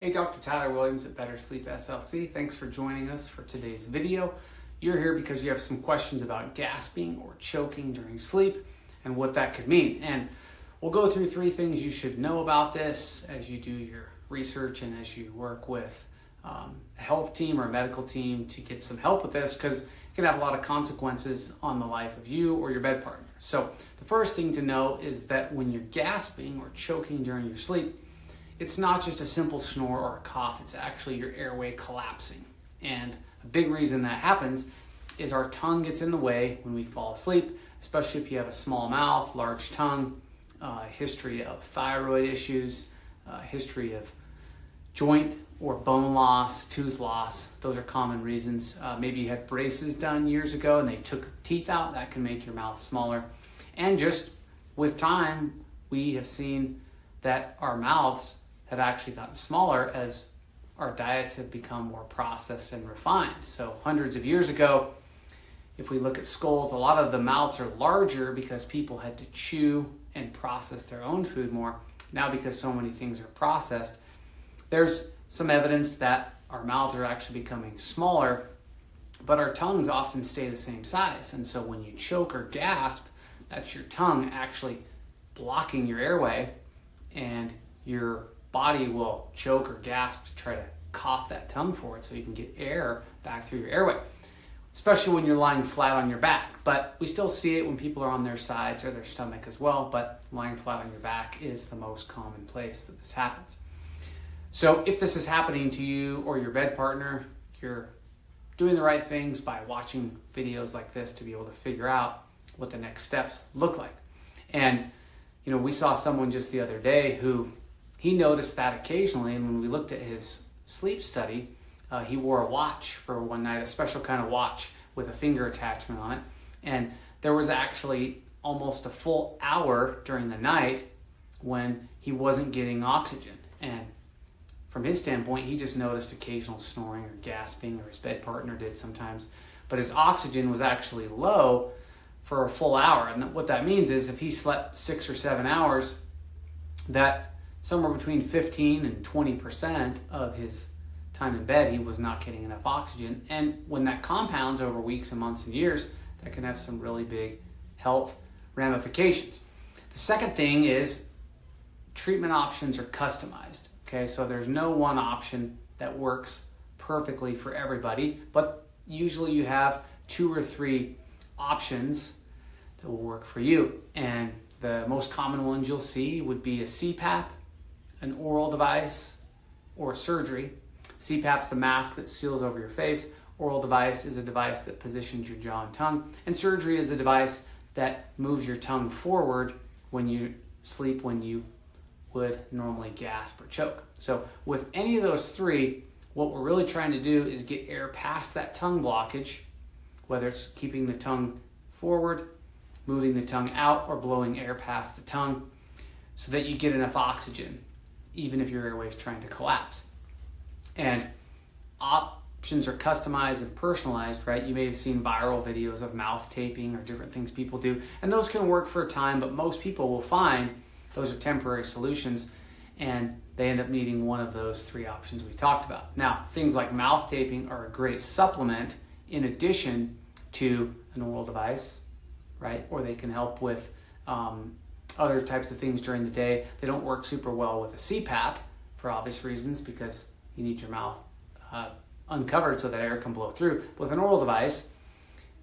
Hey, Dr. Tyler Williams at Better Sleep SLC. Thanks for joining us for today's video. You're here because you have some questions about gasping or choking during sleep and what that could mean. And we'll go through 3 things you should know about this as you do your research and as you work with a health team or a medical team to get some help with this, because it can have a lot of consequences on the life of you or your bed partner. So the first thing to know is that when you're gasping or choking during your sleep, it's not just a simple snore or a cough, it's actually your airway collapsing. And a big reason that happens is our tongue gets in the way when we fall asleep, especially if you have a small mouth, large tongue, history of thyroid issues, history of joint or bone loss, tooth loss. Those are common reasons. Maybe you had braces done years ago and they took teeth out. That can make your mouth smaller. And just with time, we have seen that our mouths have actually gotten smaller as our diets have become more processed and refined. So hundreds of years ago, if we look at skulls, a lot of the mouths are larger because people had to chew and process their own food more. Now, because so many things are processed, there's some evidence that our mouths are actually becoming smaller, but our tongues often stay the same size. And so when you choke or gasp, that's your tongue actually blocking your airway, and your body will choke or gasp to try to cough that tongue forward so you can get air back through your airway, especially when you're lying flat on your back. But we still see it when people are on their sides or their stomach as well, but lying flat on your back is the most common place that this happens. So if this is happening to you or your bed partner, you're doing the right things by watching videos like this to be able to figure out what the next steps look like. And we saw someone just the other day who he noticed that occasionally, and when we looked at his sleep study, he wore a watch for one night, a special kind of watch with a finger attachment on it. And there was actually almost a full hour during the night when he wasn't getting oxygen. And from his standpoint, he just noticed occasional snoring or gasping, or his bed partner did sometimes. But his oxygen was actually low for a full hour. And what that means is if he slept 6 or 7 hours, that somewhere between 15 and 20% of his time in bed, he was not getting enough oxygen. And when that compounds over weeks and months and years, that can have some really big health ramifications. The second thing is treatment options are customized. Okay, so there's no one option that works perfectly for everybody, but usually you have 2 or 3 options that will work for you. And the most common ones you'll see would be a CPAP, an oral device, or surgery. CPAP's the mask that seals over your face. Oral device is a device that positions your jaw and tongue. And surgery is a device that moves your tongue forward when you sleep, when you would normally gasp or choke. So with any of those 3, what we're really trying to do is get air past that tongue blockage, whether it's keeping the tongue forward, moving the tongue out, or blowing air past the tongue so that you get enough oxygen, even if your airway is trying to collapse. And options are customized and personalized, right? You may have seen viral videos of mouth taping or different things people do, and those can work for a time, but most people will find those are temporary solutions, and they end up needing one of those 3 options we talked about. Now, things like mouth taping are a great supplement in addition to an oral device, right? Or they can help with other types of things during the day. They don't work super well with a CPAP for obvious reasons, because you need your mouth uncovered so that air can blow through. But with an oral device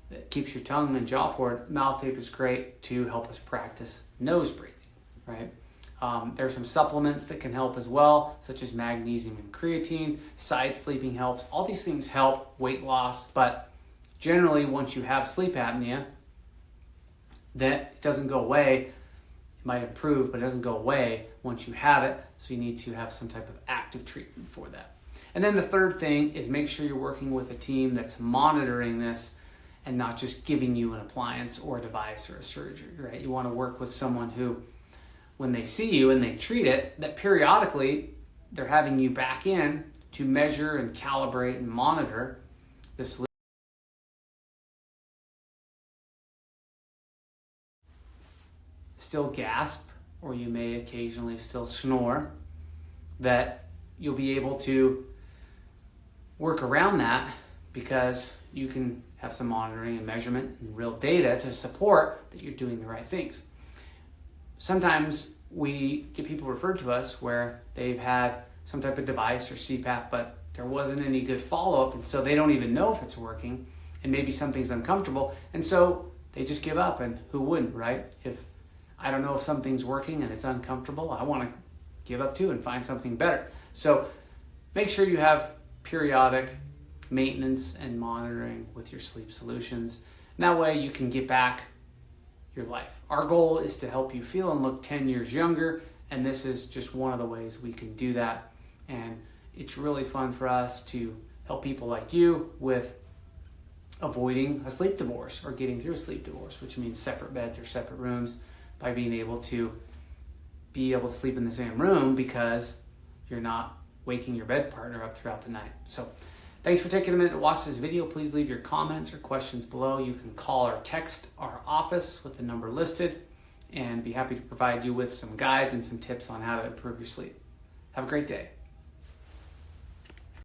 that keeps your tongue and jaw forward, mouth tape is great to help us practice nose breathing, right? There's some supplements that can help as well, such as magnesium and creatine. Side sleeping helps. All these things help weight loss, but generally once you have sleep apnea, that doesn't go away. It might improve, but it doesn't go away once you have it, so you need to have some type of active treatment for that. And then the third thing is make sure you're working with a team that's monitoring this and not just giving you an appliance or a device or a surgery, right? You want to work with someone who, when they see you and they treat it, that periodically they're having you back in to measure and calibrate and monitor the sleep. Still gasp, or you may occasionally still snore, that you'll be able to work around that because you can have some monitoring and measurement and real data to support that you're doing the right things. Sometimes we get people referred to us where they've had some type of device or CPAP, but there wasn't any good follow-up, and so they don't even know if it's working, and maybe something's uncomfortable, and so they just give up. And who wouldn't, right? If I don't know if something's working and it's uncomfortable, I want to give up too and find something better. So make sure you have periodic maintenance and monitoring with your sleep solutions. And that way you can get back your life. Our goal is to help you feel and look 10 years younger, and this is just one of the ways we can do that. And it's really fun for us to help people like you with avoiding a sleep divorce or getting through a sleep divorce, which means separate beds or separate rooms, by being able to sleep in the same room because you're not waking your bed partner up throughout the night. So thanks for taking a minute to watch this video. Please leave your comments or questions below. You can call or text our office with the number listed, and be happy to provide you with some guides and some tips on how to improve your sleep. Have a great day.